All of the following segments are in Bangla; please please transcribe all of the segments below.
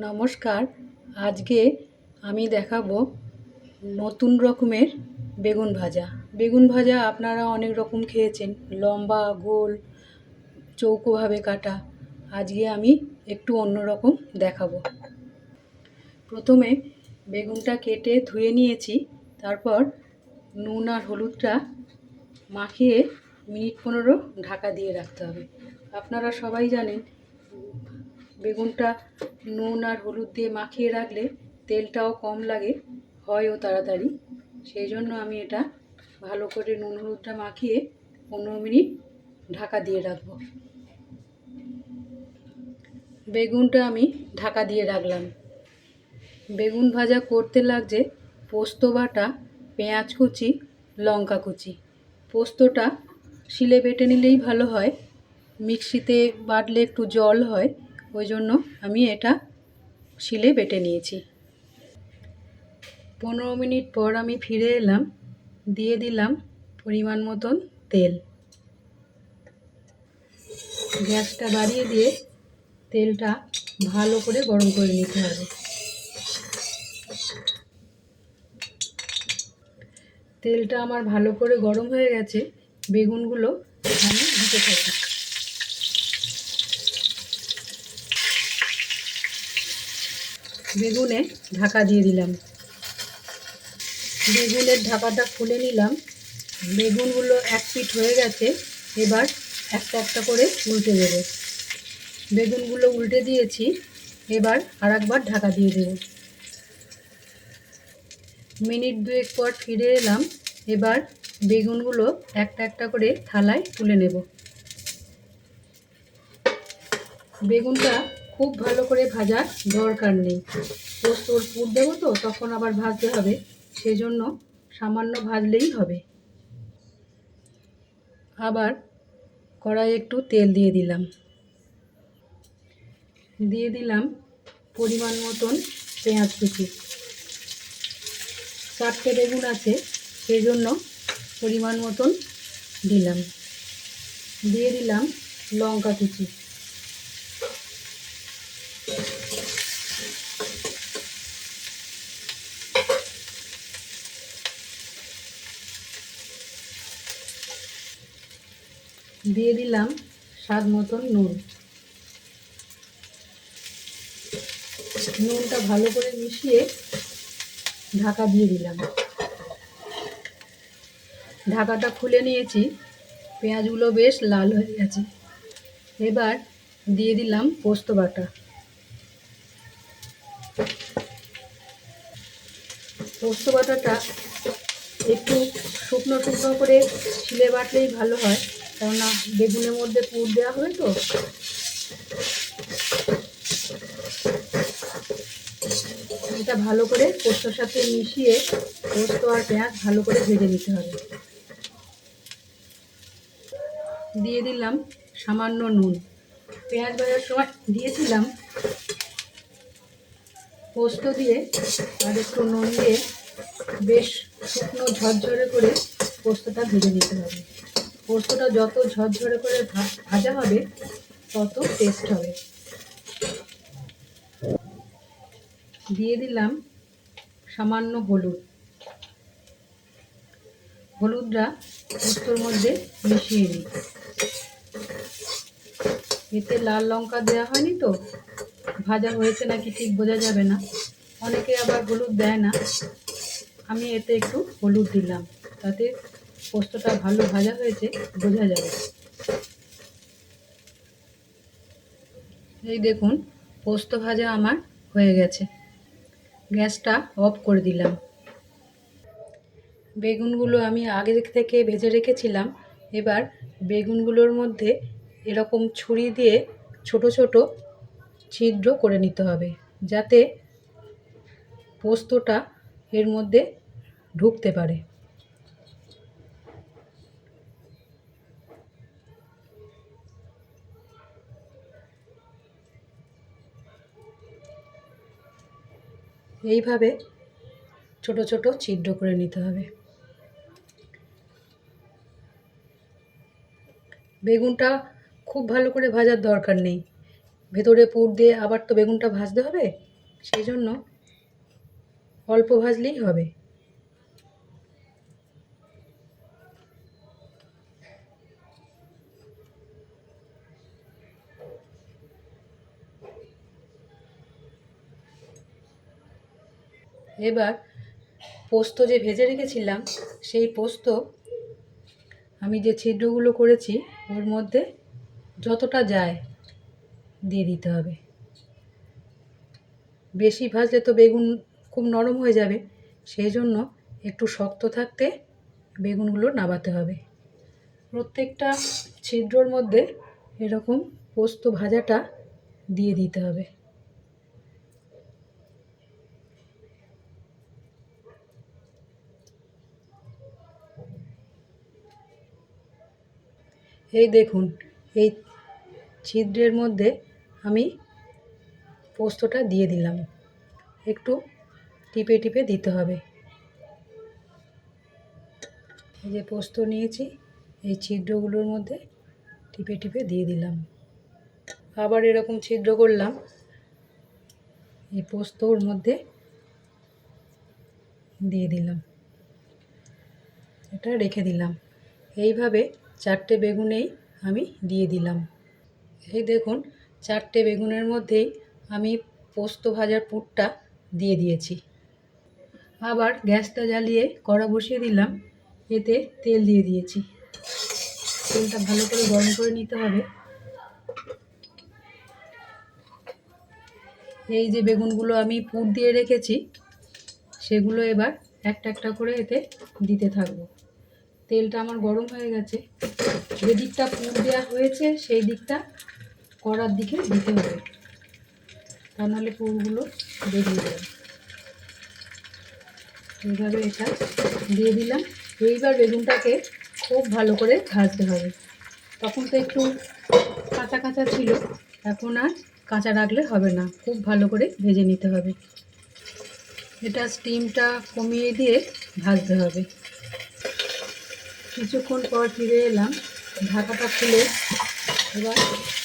নমস্কার। আজকে আমি দেখাবো নতুন রকমের বেগুন ভাজা। বেগুন ভাজা আপনারা অনেক রকম খেয়েছেন, লম্বা, গোল, চৌকোভাবে কাটা। আজকে আমি একটু অন্য রকম দেখাবো। প্রথমে বেগুনটা কেটে ধুয়ে নিয়েছি, তারপর নুন আর হলুদটা মাখিয়ে মিনিট 15 ঢাকা দিয়ে রাখতে হবে। আপনারা সবাই জানেন বেগুনটা নুন আর হলুদ দিয়ে মাখিয়ে রাখলে তেলটাও কম লাগে, হয়ও তাড়াতাড়ি। সেই জন্য আমি এটা ভালো করে নুন হলুদটা মাখিয়ে 15 মিনিট ঢাকা দিয়ে রাখব। বেগুনটা আমি ঢাকা দিয়ে রাখলাম। বেগুন ভাজা করতে লাগছে পোস্ত বাটা, পেঁয়াজ কুচি, লঙ্কা কুচি। পোস্তটা শিলে বেটে নিলেই ভালো হয়, মিক্সিতে বাটলে একটু জল হয়, ওই জন্য আমি এটা শিলে বেটে নিয়েছি। 15 মিনিট পর আমি ফিরে এলাম, দিয়ে দিলাম পরিমাণ মতন তেল। গ্যাসটা বাড়িয়ে দিয়ে তেলটা ভালো করে গরম করে নিতে হবে। তেলটা আমার ভালো করে গরম হয়ে গেছে, বেগুনগুলো আমি দিতে থাকি। বেগুনে ঢাকা দিয়ে দিলাম। বেগুনের ঢাকাটা খুলে নিলাম। বেগুনগুলো এক পিঠ হয়ে গেছে, এবার একটা একটা করে উল্টে দেব। বেগুনগুলো উল্টে দিয়েছি, এবার আরেকবার ঢাকা দিয়ে দেব। মিনিট 2 পর ফিরে এলাম। এবার বেগুনগুলো একটা একটা করে থালায় তুলে নেব। বেগুনটা খুব ভালো করে ভাজার দরকার নেই, পোস্তর পুর দেবো তো তখন আবার ভাজতে হবে, সেজন্য সামান্য ভাজলেই হবে। আবার কড়াইয়ে একটু তেল দিয়ে দিলাম। দিয়ে দিলাম পরিমাণ মতন পেঁয়াজ কুচি। 4টে বেগুন আছে, সেই জন্য পরিমাণ মতন দিলাম। দিয়ে দিলাম লঙ্কা কুচি। দিয়ে দিলাম স্বাদ মতন নুন। নুনটা ভালো করে মিশিয়ে ঢাকা দিয়ে দিলাম। ঢাকাটা খুলে নিয়েছি, পেঁয়াজগুলো বেশ লাল হয়ে গেছে। এবার দিয়ে দিলাম পোস্ত বাটা। পোস্ত বাটাটা একটু শুকনো শুকনো করে শিলে বাটলেই ভালো হয়, কেননা বেগুনের মধ্যে পুর দেওয়া হবে তো। এটা ভালো করে পোস্তর সাথে মিশিয়ে পোস্ত আর পেঁয়াজ ভালো করে ভেজে নিতে হবে। দিয়ে দিলাম সামান্য নুন। পেঁয়াজ ভাজার সময় দিয়েছিলাম, পোস্ত দিয়ে আর একটু নুন দিয়ে বেশ শুকনো ঝরঝরে করে পোস্তটা ভেজে নিতে হবে। পোস্তটা যত ঝরঝরে করে ভাজা হবে তত টেস্ট হবে। দিয়ে দিলাম সামান্য হলুদ। হলুদটা পোস্তর মধ্যে মিশিয়ে নিই। এতে লাল লঙ্কা দেওয়া হয়নি তো ভাজা হয়েছে নাকি ঠিক বোঝা যাবে না, অনেকে আবার হলুদ দেয় না। আমি এতে একটু হলুদ দিলাম, তাতে পোস্তটা ভালো ভাজা হয়েছে বোঝা যাবে। এই দেখুন পোস্ত ভাজা আমার হয়ে গেছে। গ্যাসটা অফ করে দিলাম। বেগুনগুলো আমি আগে থেকে ভেজে রেখেছিলাম। এবার বেগুনগুলোর মধ্যে এরকম ছুরি দিয়ে ছোট ছোট ছিদ্র করে নিতে হবে, যাতে পোস্তটা এর মধ্যে ঢুকতে পারে। এইভাবে ছোট ছোট ছিদ্র করে নিতে হবে। বেগুনটা খুব ভালো করে ভাজার দরকার নেই, ভেতরে পুর দিয়ে আবার তো বেগুনটা ভাজতে হবে, সেই জন্য অল্প ভাজলেই হবে। এবার পোস্ত যে ভেজে রেখেছিলাম, সেই পোস্ত আমি যে ছিদ্রগুলো করেছি ওর মধ্যে যতটা যায় দিয়ে দিতে হবে। বেশি ভাজলে তো বেগুন খুব নরম হয়ে যাবে, সেই জন্য একটু শক্ত থাকতে বেগুনগুলো নাবাতে হবে। প্রত্যেকটা ছিদ্রর মধ্যে এরকম পোস্ত ভাজাটা দিয়ে দিতে হবে। এই দেখুন, এই ছিদ্রের মধ্যে আমি পোস্তটা দিয়ে দিলাম। একটু টিপে টিপে দিতে হবে। এই যে পোস্ত নিয়েছি, এই ছিদ্রগুলোর মধ্যে টিপে টিপে দিয়ে দিলাম। আবার এরকম ছিদ্র করলাম, এই পোস্ত ওর মধ্যে দিয়ে দিলাম, এটা রেখে দিলাম। এইভাবে 4টে বেগুনেই আমি দিয়ে দিলাম। এই দেখুন, 4টে বেগুনের মধ্যেই আমি পোস্ত ভাজার পুরটা দিয়ে দিয়েছি। আবার গ্যাসটা জ্বালিয়ে কড়া বসিয়ে দিলাম, এতে তেল দিয়ে দিয়েছি। তেলটা ভালো করে গরম করে নিতে হবে। এই যে বেগুনগুলো আমি পুর দিয়ে রেখেছি, সেগুলো এবার একটা একটা করে এতে দিতে থাকবো। তেলটা আমার গরম হয়ে গেছে। যে দিকটা পুর দেওয়া হয়েছে সেই দিকটা কড়ার দিকে দিতে হবে, তা নাহলে পুরগুলো বেরিয়ে যাবে। এইভাবে এটা দিয়ে দিলাম। এইবার বেগুনটাকে খুব ভালো করে ভাজতে হবে। তখন তো একটু কাঁচা কাঁচা ছিল, এখন আর কাঁচা রাখলে হবে না, খুব ভালো করে ভেজে নিতে হবে। এটা স্টিমটা কমিয়ে দিয়ে ভাজতে হবে। কিছুক্ষণ পর ফিরে এলাম, ঢাকাটা খুলে এবার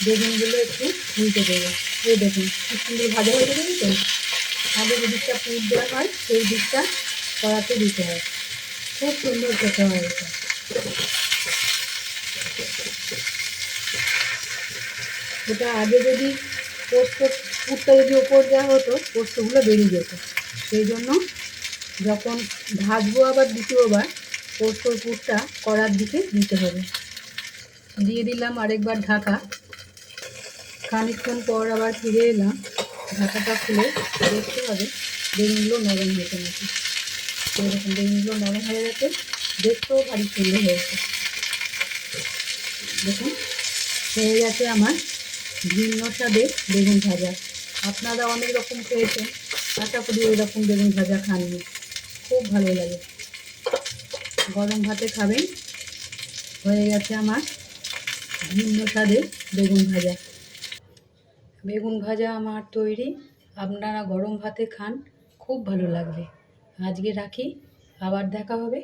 বেগুনগুলো একটু উল্টে দেবো। এই দেখুন কি সুন্দর ভাজা হয়ে যাবে। তো আগে যে দিকটা পুর দেওয়া হয় সেই দিকটা কড়াতে দিতে হয়, খুব সুন্দর খেতে হয় এটা। এটা আগে যদি পোস্ত পুরটা যদি ওপর দেওয়া হতো, পোস্তগুলো বেরিয়ে যেত। সেই জন্য যখন ভাজবো আবার দ্বিতীয়বার, পোস্তর পুরটা কড়ার দিকে দিতে হবে। দিয়ে দিলাম আরেকবার ঢাকা। খানিকক্ষণ পর আবার ফিরে এলাম, ঢাকাটা খুলে দেখতে হবে বেগুনগুলো নরম হয়েছে নাকি। এরকম বেগুনগুলো নরম হয়ে গেছে, দেখতেও ভারী সুন্দর হয়েছে। দেখুন, হয়ে গেছে আমার ভিন্ন স্বাদের বেগুন ভাজা। আপনারা অনেক রকম খেয়েছেন, আশা করি এরকম বেগুন ভাজা খাননি, খুব ভালো লাগে। গরম ভাতে খাবেন। হয়ে গেছে আমার ভিন্ন স্বাদের বেগুন ভাজা। বেগুন ভাজা আমার তৈরি, আপনারা গরম ভাতে খান, খুব ভালো লাগবে। আজকে রাখি, আবার দেখা হবে।